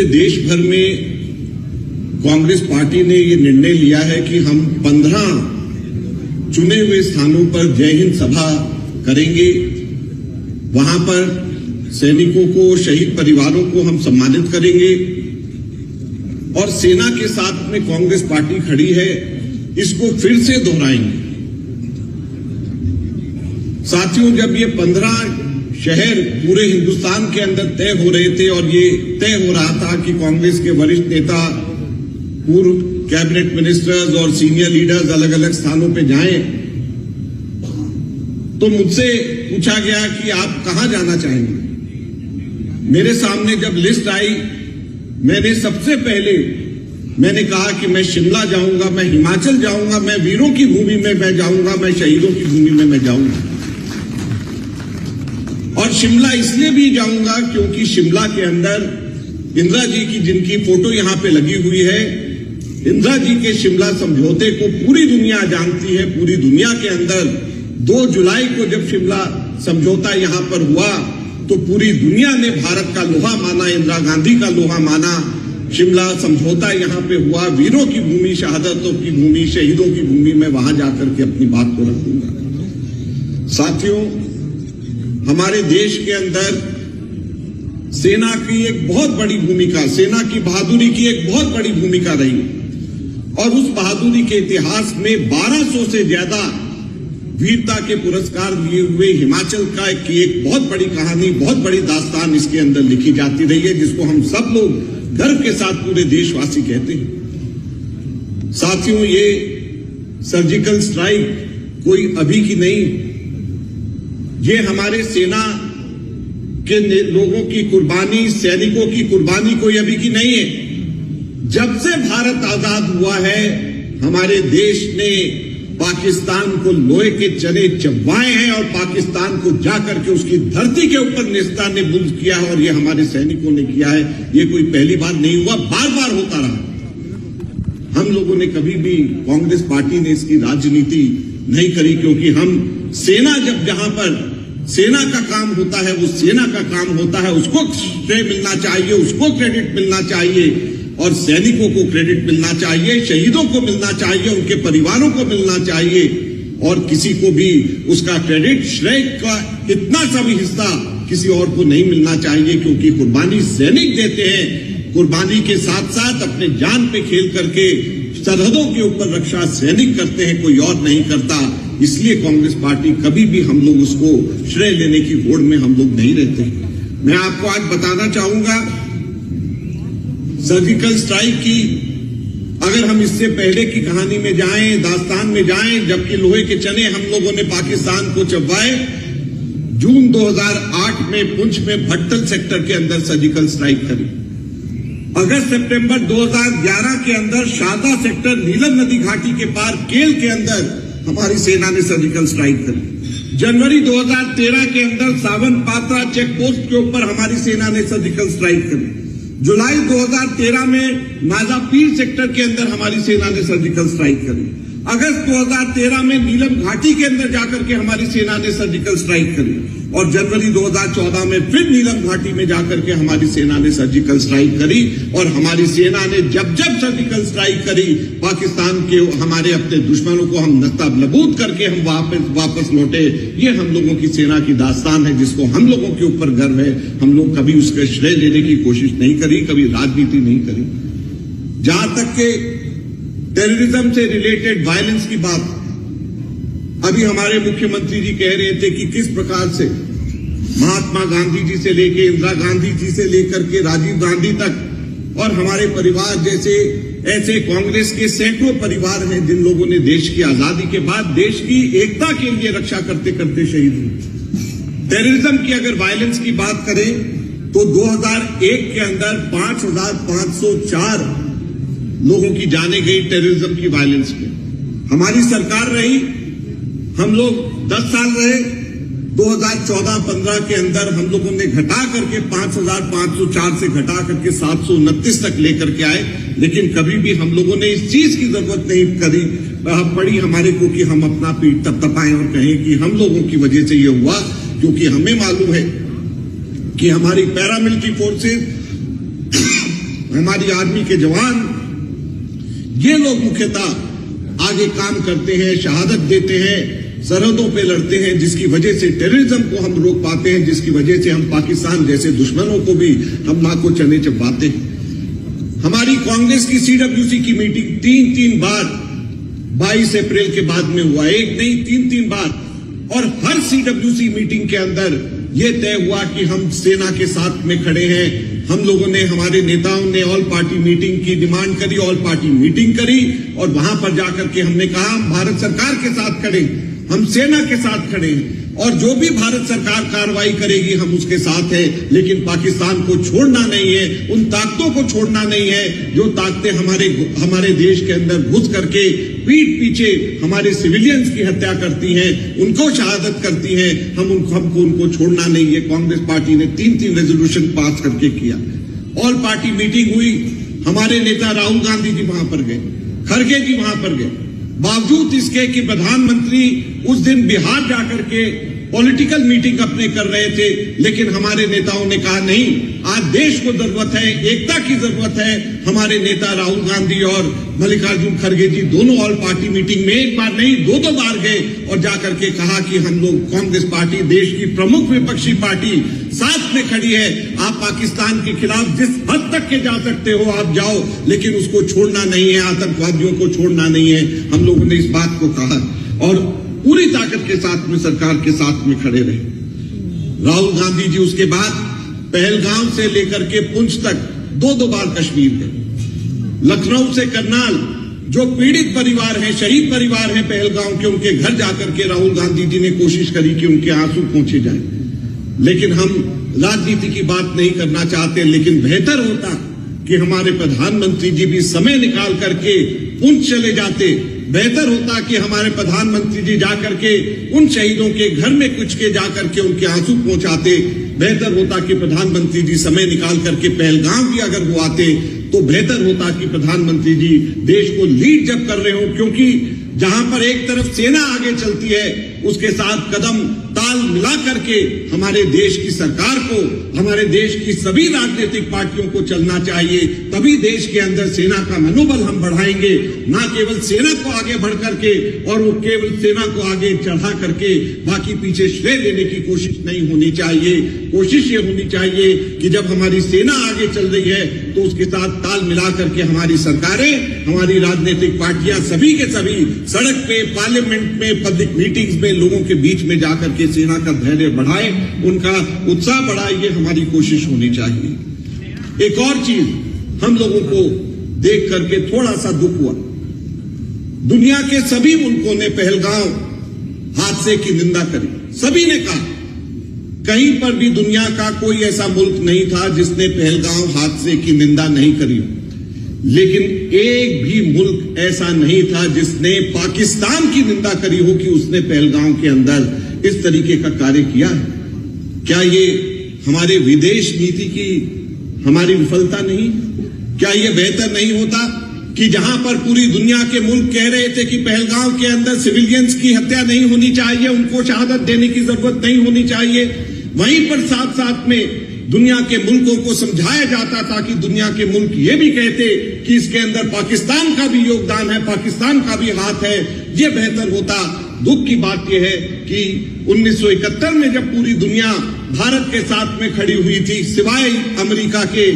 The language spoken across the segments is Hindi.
देश भर में कांग्रेस पार्टी ने ये निर्णय लिया है कि हम 15 चुने हुए स्थानों पर जय हिंद सभा करेंगे। वहां पर सैनिकों को, शहीद परिवारों को हम सम्मानित करेंगे और सेना के साथ में कांग्रेस पार्टी खड़ी है, इसको फिर से दोहराएंगे। साथियों, जब ये 15 शहर पूरे हिंदुस्तान के अंदर तय हो रहे थे और ये तय हो रहा था कि कांग्रेस के वरिष्ठ नेता, पूर्व कैबिनेट मिनिस्टर्स और सीनियर लीडर्स अलग अलग स्थानों पे जाएं, तो मुझसे पूछा गया कि आप कहां जाना चाहेंगे। मेरे सामने जब लिस्ट आई, मैंने सबसे पहले कहा कि मैं शिमला जाऊंगा, मैं हिमाचल जाऊंगा, मैं वीरों की भूमि में मैं जाऊंगा, मैं शहीदों की भूमि में मैं जाऊंगा। और शिमला इसलिए भी जाऊंगा क्योंकि शिमला के अंदर इंदिरा जी की, जिनकी फोटो यहां पे लगी हुई है, इंदिरा जी के शिमला समझौते को पूरी दुनिया जानती है। पूरी दुनिया के अंदर 2 जुलाई को जब शिमला समझौता यहां पर हुआ तो पूरी दुनिया ने भारत का लोहा माना, इंदिरा गांधी का लोहा माना। शिमला समझौता यहां पे हुआ, वीरों की भूमि, शहादतों की भूमि, शहीदों की भूमि में वहां जाकर के अपनी बात को रखूंगा। साथियों, हमारे देश के अंदर सेना की एक बहुत बड़ी भूमिका, सेना की बहादुरी की एक बहुत बड़ी भूमिका रही और उस बहादुरी के इतिहास में 1200 से ज्यादा वीरता के पुरस्कार लिए हुए हिमाचल का की एक बहुत बड़ी कहानी, बहुत बड़ी दास्तान इसके अंदर लिखी जाती रही है, जिसको हम सब लोग गर्व के साथ पूरे देशवासी कहते हैं। साथियों, ये सर्जिकल स्ट्राइक कोई अभी की नहीं, ये हमारे सेना के लोगों की कुर्बानी, सैनिकों की कुर्बानी कोई अभी की नहीं है। जब से भारत आजाद हुआ है, हमारे देश ने पाकिस्तान को लोहे के चने चबवाए हैं और पाकिस्तान को जाकर के उसकी धरती के ऊपर नेस्तान ने बुल्द किया है और ये हमारे सैनिकों ने किया है। ये कोई पहली बार नहीं हुआ, बार बार होता रहा। हम लोगों ने कभी भी, कांग्रेस पार्टी ने इसकी राजनीति नहीं करी, क्योंकि हम सेना, जब जहां पर सेना का काम होता है वो सेना का काम होता है, उसको श्रेय मिलना चाहिए, उसको क्रेडिट मिलना चाहिए और सैनिकों को क्रेडिट मिलना चाहिए, शहीदों को मिलना चाहिए, उनके परिवारों को मिलना चाहिए और किसी को भी उसका क्रेडिट, श्रेय का इतना सा भी हिस्सा किसी और को नहीं मिलना चाहिए, क्योंकि कुर्बानी सैनिक देते हैं। कुर्बानी के साथ साथ अपने जान पे खेल करके सरहदों के ऊपर रक्षा सैनिक करते हैं, कोई और नहीं करता। इसलिए कांग्रेस पार्टी कभी भी हम लोग उसको श्रेय लेने की होड़ में हम लोग नहीं रहते। मैं आपको आज बताना चाहूंगा, सर्जिकल स्ट्राइक की अगर हम इससे पहले की कहानी में जाएं, दास्तान में जाएं, जबकि लोहे के चने हम लोगों ने पाकिस्तान को चबवाए। जून 2008 में पुंछ में भट्टल सेक्टर के अंदर सर्जिकल स्ट्राइक करी। अगस्त सितंबर 2011 के अंदर शारदा सेक्टर, नीलम नदी घाटी के पार केल के अंदर हमारी सेना ने सर्जिकल स्ट्राइक करी। जनवरी 2013 के अंदर सावन पात्रा चेक पोस्ट के ऊपर हमारी सेना ने सर्जिकल स्ट्राइक करी। जुलाई 2013 में नाजापीर सेक्टर के अंदर हमारी सेना ने सर्जिकल स्ट्राइक करी। अगस्त 2013 में नीलम घाटी के अंदर जाकर के हमारी सेना ने सर्जिकल स्ट्राइक करी और जनवरी 2014 में फिर नीलम घाटी में जाकर के हमारी सेना ने सर्जिकल स्ट्राइक करी। और हमारी सेना ने जब जब सर्जिकल स्ट्राइक करी, पाकिस्तान के हमारे अपने दुश्मनों को हम नस्ताबूद करके हम वापस लौटे। ये हम लोगों की सेना की दास्तान है, जिसको हम लोगों के ऊपर गर्व है। हम लोग कभी उसका श्रेय लेने की कोशिश नहीं करी, कभी राजनीति नहीं करी। जहां तक के टेररिज्म से रिलेटेड वायलेंस की बात, अभी हमारे मुख्यमंत्री जी कह रहे थे कि किस प्रकार से महात्मा गांधी जी से लेके, इंदिरा गांधी जी से लेकर के राजीव गांधी तक और हमारे परिवार जैसे ऐसे कांग्रेस के सैकड़ों परिवार हैं जिन लोगों ने देश की आजादी के बाद देश की एकता के लिए रक्षा करते करते शहीद हुए। टेररिज्म की अगर वायलेंस की बात करें तो 2001 के अंदर 5504 लोगों की जाने गई टेररिज्म की वायलेंस में। हमारी सरकार रही, हम लोग 10 साल रहे। 2014-15 के अंदर हम लोगों ने घटा करके 5504 से घटा करके 729 तक लेकर के आए, लेकिन कभी भी हम लोगों ने इस चीज की जरूरत नहीं पड़ी हमारे को कि हम अपना पीठ तपतपाएं और कहें कि हम लोगों की वजह से ये हुआ, क्योंकि हमें मालूम है कि हमारी पैरामिलिट्री फोर्सेस हमारी आर्मी के जवान, ये लोग मुख्यतः आगे काम करते हैं, शहादत देते हैं, सरहदों पे लड़ते हैं, जिसकी वजह से टेररिज्म को हम रोक पाते हैं, जिसकी वजह से हम पाकिस्तान जैसे दुश्मनों को भी हम नाको चने चबाते हैं। हमारी कांग्रेस की CWC की मीटिंग तीन बार 22 अप्रैल के बाद में हुआ, एक नहीं तीन बार, और हर CWC मीटिंग के अंदर यह तय हुआ कि हम सेना के साथ में खड़े हैं। हम लोगों ने, हमारे नेताओं ने ऑल पार्टी मीटिंग की डिमांड करी, ऑल पार्टी मीटिंग करी, और वहां पर जाकर के हमने कहा हम भारत सरकार के साथ खड़े, हम सेना के साथ खड़े हैं, और जो भी भारत सरकार कार्रवाई करेगी हम उसके साथ हैं, लेकिन पाकिस्तान को छोड़ना नहीं है, उन ताकतों को छोड़ना नहीं है जो ताकतें हमारे देश के अंदर घुस करके पीठ पीछे हमारे सिविलियंस की हत्या करती हैं, उनको शहादत करती हैं, हमको उनको छोड़ना नहीं है। कांग्रेस पार्टी ने तीन रेजोल्यूशन पास करके किया। ऑल पार्टी मीटिंग हुई, हमारे नेता राहुल गांधी जी वहां पर गए, खड़गे जी वहां पर गए, बावजूद इसके कि प्रधानमंत्री उस दिन बिहार जाकर के पॉलिटिकल मीटिंग अपने कर रहे थे, लेकिन हमारे नेताओं ने कहा नहीं, आज देश को जरूरत है, एकता की जरूरत है। हमारे नेता राहुल गांधी और मल्लिकार्जुन खड़गे जी दोनों ऑल पार्टी मीटिंग में एक बार नहीं दो बार गए और जाकर के कहा कि हम लोग कांग्रेस पार्टी, देश की प्रमुख विपक्षी पार्टी, साथ में खड़ी है। आप पाकिस्तान के खिलाफ जिस हद तक के जा सकते हो आप जाओ, लेकिन उसको छोड़ना नहीं है, आतंकवादियों को छोड़ना नहीं है। हम लोगों ने इस बात को कहा और पूरी ताकत के साथ में सरकार के साथ में खड़े रहे। राहुल गांधी जी उसके बाद पहलगाम से लेकर के पुंछ तक दो बार कश्मीर गए। लखनऊ से करनाल, जो पीड़ित परिवार हैं, शहीद परिवार हैं पहलगाम के, उनके घर जाकर के राहुल गांधी जी ने कोशिश करी कि उनके आंसू पहुंचे जाए। लेकिन हम राजनीति की बात नहीं करना चाहते, लेकिन बेहतर होता कि हमारे प्रधानमंत्री जी भी समय निकाल करके पुंछ चले जाते। बेहतर होता कि हमारे प्रधानमंत्री जी जाकर के उन शहीदों के घर में कुछ के जाकर के उनके आंसू पहुंचाते। बेहतर होता कि प्रधानमंत्री जी समय निकाल करके पहलगाम भी अगर वो आते तो बेहतर होता कि प्रधानमंत्री जी देश को लीड जब कर रहे हो, क्योंकि जहां पर एक तरफ सेना आगे चलती है उसके साथ कदम ताल मिला करके हमारे देश की सरकार को, हमारे देश की सभी राजनीतिक पार्टियों को चलना चाहिए। तभी देश के अंदर सेना का मनोबल हम बढ़ाएंगे, ना केवल सेना को आगे बढ़ करके और वो केवल सेना को आगे चढ़ा करके बाकी पीछे श्रेय देने की कोशिश नहीं होनी चाहिए। कोशिश ये होनी चाहिए कि जब हमारी सेना आगे चल रही है तो उसके साथ ताल मिला करके हमारी सरकारें, हमारी राजनीतिक पार्टियां सभी के सभी सड़क पे, पार्लियामेंट में, पब्लिक मीटिंग्स में लोगों के बीच में जाकर के सेना का धैर्य बढ़ाए, उनका उत्साह बढ़ाए, ये हमारी कोशिश होनी चाहिए। एक और चीज हम लोगों को देख करके थोड़ा सा दुख हुआ, दुनिया के सभी मुल्कों ने पहलगाम हादसे की निंदा करी। सभी ने कहा, कहीं पर भी दुनिया का कोई ऐसा मुल्क नहीं था जिसने पहलगाम हादसे की निंदा नहीं करी, लेकिन एक भी मुल्क ऐसा नहीं था जिसने पाकिस्तान की निंदा करी हो कि उसने पहलगाम के अंदर इस तरीके का कार्य किया है। क्या ये हमारे विदेश नीति की हमारी विफलता नहीं? क्या ये बेहतर नहीं होता कि जहां पर पूरी दुनिया के मुल्क कह रहे थे कि पहलगाम के अंदर सिविलियंस की हत्या नहीं होनी चाहिए, उनको शहादत देने की जरूरत नहीं होनी चाहिए, वहीं पर साथ साथ में दुनिया के मुल्कों को समझाया जाता था कि दुनिया के मुल्क ये भी कहते कि इसके अंदर पाकिस्तान का भी योगदान है, पाकिस्तान का भी हाथ है, ये बेहतर होता। दुख की बात यह है कि 1971 में जब पूरी दुनिया भारत के साथ में खड़ी हुई थी, सिवाय अमेरिका के,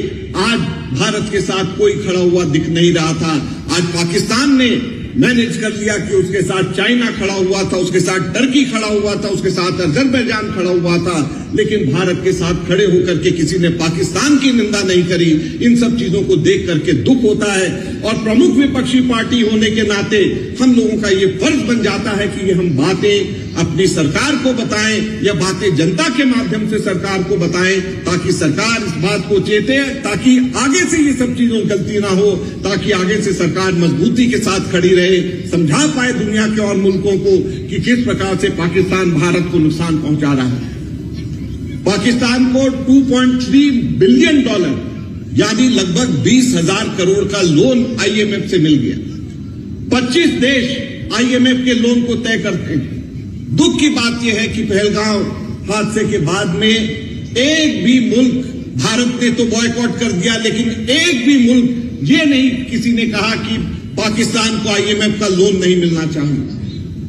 आज भारत के साथ कोई खड़ा हुआ दिख नहीं रहा था। आज पाकिस्तान ने मैनेज कर लिया कि उसके साथ चाइना खड़ा हुआ था, उसके साथ टर्की खड़ा हुआ था, उसके साथ अजरबैजान खड़ा हुआ था, लेकिन भारत के साथ खड़े होकर के किसी ने पाकिस्तान की निंदा नहीं करी। इन सब चीजों को देख करके दुख होता है और प्रमुख विपक्षी पार्टी होने के नाते हम लोगों का ये फर्ज बन जाता है कि ये हम बातें अपनी सरकार को बताएं या बातें जनता के माध्यम से सरकार को बताएं, ताकि सरकार इस बात को चेते, ताकि आगे से ये सब चीजों गलती ना हो, ताकि आगे से सरकार मजबूती के साथ खड़ी रहे, समझा पाए दुनिया के और मुल्कों को कि किस प्रकार से पाकिस्तान भारत को नुकसान पहुंचा रहा है। पाकिस्तान को $2.3 बिलियन यानी लगभग 20,000 करोड़ का लोन IMF से मिल गया। 25 देश IMF के लोन को तय करते हैं। दुख की बात यह है कि पहलगाम हादसे के बाद में एक भी मुल्क भारत ने तो बॉयकॉट कर दिया, लेकिन एक भी मुल्क ये नहीं किसी ने कहा कि पाकिस्तान को आईएमएफ का लोन नहीं मिलना चाहिए,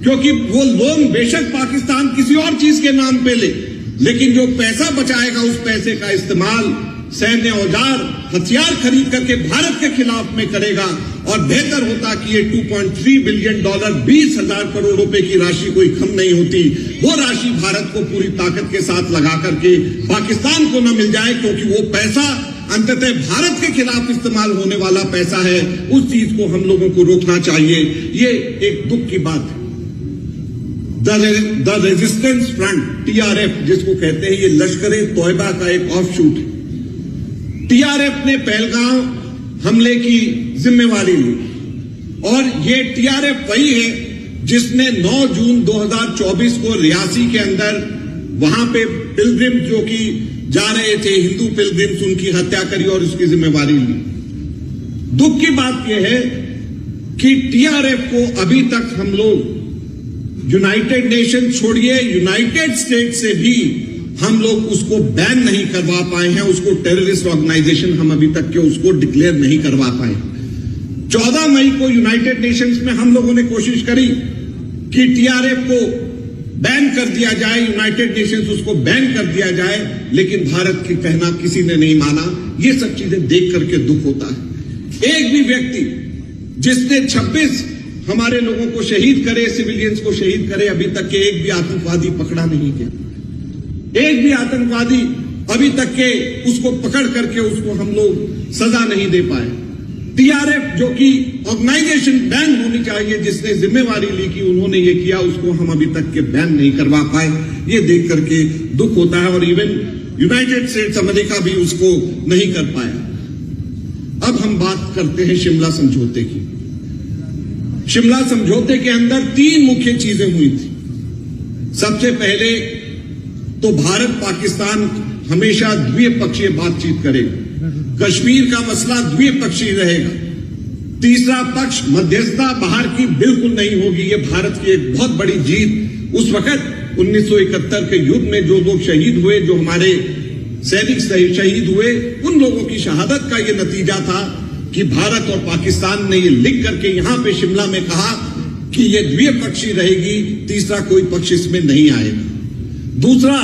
क्योंकि वो लोन बेशक पाकिस्तान किसी और चीज के नाम पे ले, लेकिन जो पैसा बचाएगा उस पैसे का इस्तेमाल सैन्य औजार हथियार खरीद करके भारत के खिलाफ में करेगा। और बेहतर होता कि ये $2.3 बिलियन 20,000 करोड़ रुपए की राशि कोई कम नहीं होती, वो राशि भारत को पूरी ताकत के साथ लगा करके पाकिस्तान को न मिल जाए, क्योंकि वो पैसा अंततः भारत के खिलाफ इस्तेमाल होने वाला पैसा है। उस चीज को हम लोगों को रोकना चाहिए। ये एक दुख की बात है। द रेजिस्टेंस फ्रंट TRF जिसको कहते हैं, ये लश्कर ए तोयबा का एक ऑफशूट है। TRF ने पहलगांव हमले की जिम्मेवारी ली, और ये TRF वही है जिसने 9 जून 2024 को रियासी के अंदर वहां पे पिलग्रिम जो कि जा रहे थे, हिंदू पिलग्रिम्स, उनकी हत्या करी और उसकी जिम्मेवारी ली। दुख की बात यह है कि TRF को अभी तक हम लोग यूनाइटेड नेशन छोड़िए, यूनाइटेड स्टेट से भी हम लोग उसको बैन नहीं करवा पाए हैं, उसको टेररिस्ट ऑर्गेनाइजेशन हम अभी तक के उसको डिक्लेयर नहीं करवा पाए। 14 मई को यूनाइटेड नेशंस में हम लोगों ने कोशिश करी कि TRF को बैन कर दिया जाए, यूनाइटेड नेशंस उसको बैन कर दिया जाए, लेकिन भारत की कहना किसी ने नहीं माना। ये सब चीजें देख करके दुख होता है। एक भी व्यक्ति जिसने 26 हमारे लोगों को शहीद करे, सिविलियंस को शहीद करे, अभी तक के एक भी आतंकवादी पकड़ा नहीं गया। एक भी आतंकवादी अभी तक के उसको पकड़ करके उसको हम लोग सजा नहीं दे पाए। TRF जो कि ऑर्गेनाइजेशन बैन होनी चाहिए, जिसने जिम्मेवारी ली कि उन्होंने ये किया, उसको हम अभी तक के बैन नहीं करवा पाए। ये देख करके दुख होता है। और इवन यूनाइटेड स्टेट्स अमेरिका भी उसको नहीं कर पाया। अब हम बात करते हैं शिमला समझौते की। शिमला समझौते के अंदर 3 मुख्य चीजें हुई थी। सबसे पहले तो भारत पाकिस्तान हमेशा द्विपक्षीय बातचीत करेगा, कश्मीर का मसला द्विपक्षीय रहेगा। तीसरा पक्ष मध्यस्थता बाहर की बिल्कुल नहीं होगी। ये भारत की एक बहुत बड़ी जीत, उस वक्त 1971 के युद्ध में जो लोग शहीद हुए, जो हमारे सैनिक शहीद हुए, उन लोगों की शहादत का ये नतीजा था कि भारत और पाकिस्तान ने ये लिख करके यहां पे शिमला में कहा कि ये द्विपक्षीय रहेगी, तीसरा कोई पक्ष इसमें नहीं आएगा। दूसरा,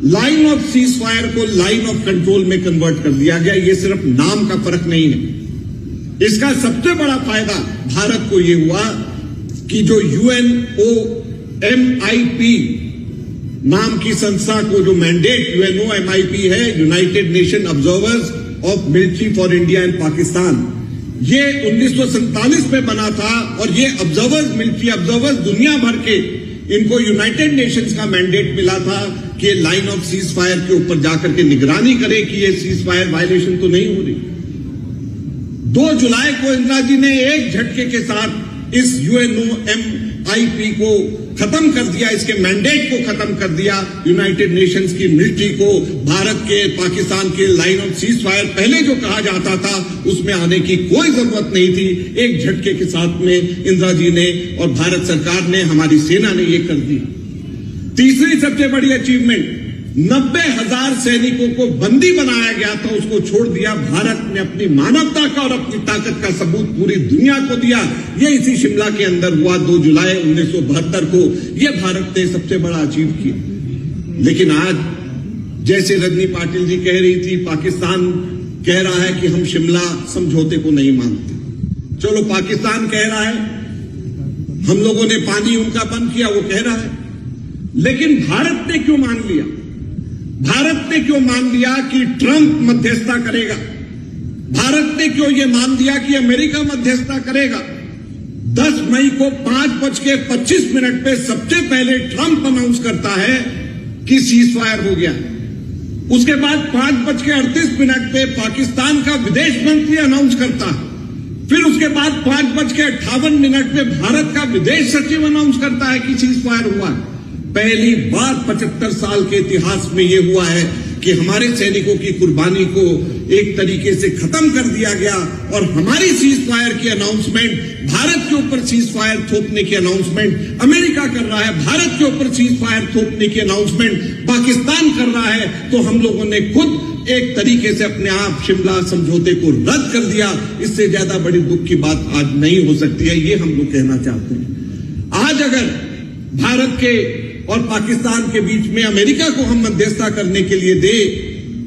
लाइन ऑफ सीज फायर को लाइन ऑफ कंट्रोल में कन्वर्ट कर दिया गया। ये सिर्फ नाम का फर्क नहीं है। इसका सबसे बड़ा फायदा भारत को यह हुआ कि जो UNOMIP नाम की संस्था को जो मैंडेट UNOMIP है, United nation observers of military for India and Pakistan, ये 1947 में बना था। और ये ऑब्जर्वर्स, मिलिट्री ऑब्जर्वर्स दुनिया भर के, इनको यूनाइटेड नेशंस का मैंडेट मिला था कि लाइन ऑफ सीज फायर के ऊपर जाकर के निगरानी करे कि ये सीज फायर वायलेशन तो नहीं हो रही। 2 जुलाई को इंदिरा जी ने एक झटके के साथ इस UNOMIP को खत्म कर दिया, इसके मैंडेट को खत्म कर दिया। यूनाइटेड नेशंस की मिलिट्री को भारत के, पाकिस्तान के लाइन ऑफ सीज फायर पहले जो कहा जाता था उसमें आने की कोई जरूरत नहीं थी। एक झटके के साथ में इंदिरा जी ने और भारत सरकार ने, हमारी सेना ने ये कर दी। तीसरी सबसे बड़ी अचीवमेंट, 90,000 सैनिकों को बंदी बनाया गया था, उसको छोड़ दिया। भारत ने अपनी मानवता का और अपनी ताकत का सबूत पूरी दुनिया को दिया। ये इसी शिमला के अंदर हुआ 2 जुलाई 1972 को। यह भारत ने सबसे बड़ा अचीव किया। लेकिन आज जैसे रजनी पाटिल जी कह रही थी, पाकिस्तान कह रहा है कि हम शिमला समझौते को नहीं मानते। चलो, पाकिस्तान कह रहा है, हम लोगों ने पानी उनका बंद किया, वो कह रहा है। लेकिन भारत ने क्यों मान लिया? भारत ने क्यों मान लिया कि ट्रंप मध्यस्थता करेगा? भारत ने क्यों यह मान लिया कि अमेरिका मध्यस्थता करेगा? 10 मई को 5:25 पे सबसे पहले ट्रंप अनाउंस करता है कि सीज फायर हो गया। उसके बाद 5:38 पे पाकिस्तान का विदेश मंत्री अनाउंस करता है। फिर उसके बाद 5:58 पे भारत का विदेश सचिव अनाउंस करता है कि सीज फायर हुआ है। पहली बार 75 साल के इतिहास में यह हुआ है कि हमारे सैनिकों की कुर्बानी को एक तरीके से खत्म कर दिया गया और हमारी सीज फायर की अनाउंसमेंट, भारत के ऊपर सीज फायर थोपने की अनाउंसमेंट अमेरिका कर रहा है, भारत के ऊपर सीज फायर थोपने की अनाउंसमेंट पाकिस्तान कर रहा है, तो हम लोगों ने खुद एक तरीके से अपने आप शिमला समझौते को रद्द कर दिया। इससे ज्यादा बड़ी दुख की बात आज नहीं हो सकती है, ये हम लोग कहना चाहते हैं। आज अगर भारत के और पाकिस्तान के बीच में अमेरिका को हम मध्यस्थता करने के लिए दे,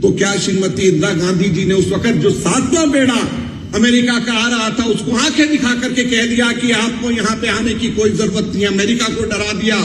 तो क्या श्रीमती इंदिरा गांधी जी ने उस वक्त जो 7वां बेड़ा अमेरिका का आ रहा था उसको आंखें दिखा करके कह दिया कि आपको यहां पे आने की कोई जरूरत नहीं, अमेरिका को डरा दिया,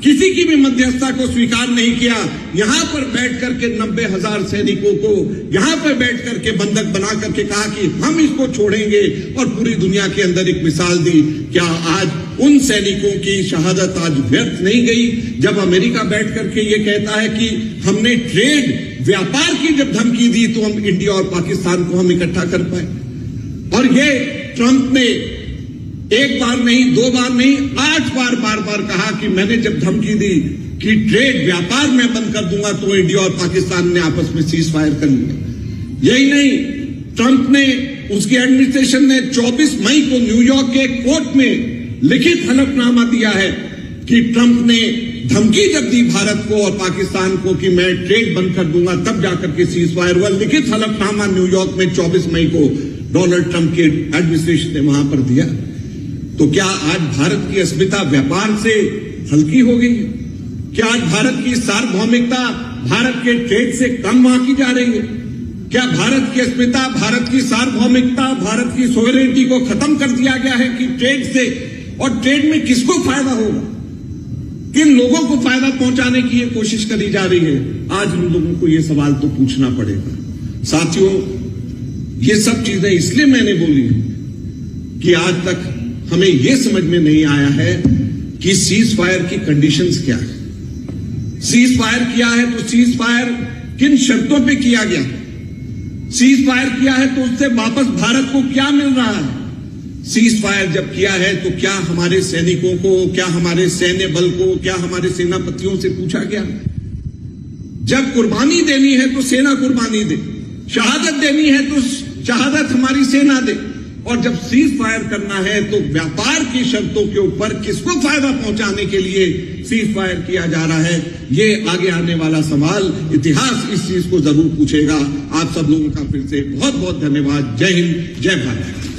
किसी की भी मध्यस्थता को स्वीकार नहीं किया, यहां पर बैठ करके 90,000 सैनिकों को यहां पर बैठ करके बंधक बना करके कहा कि हम इसको छोड़ेंगे और पूरी दुनिया के अंदर एक मिसाल दी। क्या आज उन सैनिकों की शहादत आज व्यर्थ नहीं गई जब अमेरिका बैठ करके ये कहता है कि हमने ट्रेड व्यापार की जब धमकी दी तो हम इंडिया और पाकिस्तान को हम इकट्ठा कर पाए। और ये ट्रंप ने एक बार नहीं, 2 बार नहीं, 8 बार बार कहा कि मैंने जब धमकी दी कि ट्रेड व्यापार मैं बंद कर दूंगा तो इंडिया और पाकिस्तान ने आपस में सीज फायर कर लिया। यही नहीं, ट्रंप ने, उसकी एडमिनिस्ट्रेशन ने 24 मई को न्यूयॉर्क के कोर्ट में लिखित हलफनामा दिया है कि ट्रंप ने धमकी जब दी भारत को और पाकिस्तान को कि मैं ट्रेड बंद कर दूंगा, तब जाकर के सीज फायर हुआ। लिखित हलफनामा न्यूयॉर्क में 24 मई को डोनाल्ड ट्रंप की एडमिनिस्ट्रेशन ने वहां पर दिया। तो क्या आज भारत की अस्मिता व्यापार से हल्की हो गई? क्या आज भारत की सार्वभौमिकता भारत के ट्रेड से कम वहां की जा रही है? क्या भारत की अस्मिता, भारत की सार्वभौमिकता, भारत की सोवरेनिटी को खत्म कर दिया गया है कि ट्रेड से? और ट्रेड में किसको फायदा होगा, किन लोगों को फायदा पहुंचाने की ये कोशिश करी जा रही है? आज हम लोगों को ये सवाल तो पूछना पड़ेगा। साथियों, ये सब चीजें इसलिए मैंने बोली कि आज तक हमें यह समझ में नहीं आया है कि सीज फायर की कंडीशंस क्या है। सीज फायर किया है तो सीज फायर किन शर्तों पे किया गया? सीज फायर किया है तो उससे वापस भारत को क्या मिल रहा है? सीज फायर जब किया है तो क्या हमारे सैनिकों को, क्या हमारे सैन्य बल को, क्या हमारे सेनापतियों से पूछा गया? जब कुर्बानी देनी है तो सेना कुर्बानी दे, शहादत देनी है तो शहादत हमारी सेना दे। और जब सीज फायर करना है तो व्यापार की शर्तों के ऊपर किसको फायदा पहुंचाने के लिए सीज फायर किया जा रहा है? ये आगे आने वाला सवाल, इतिहास इस चीज को जरूर पूछेगा। आप सब लोगों का फिर से बहुत बहुत धन्यवाद। जय हिंद, जय भारत।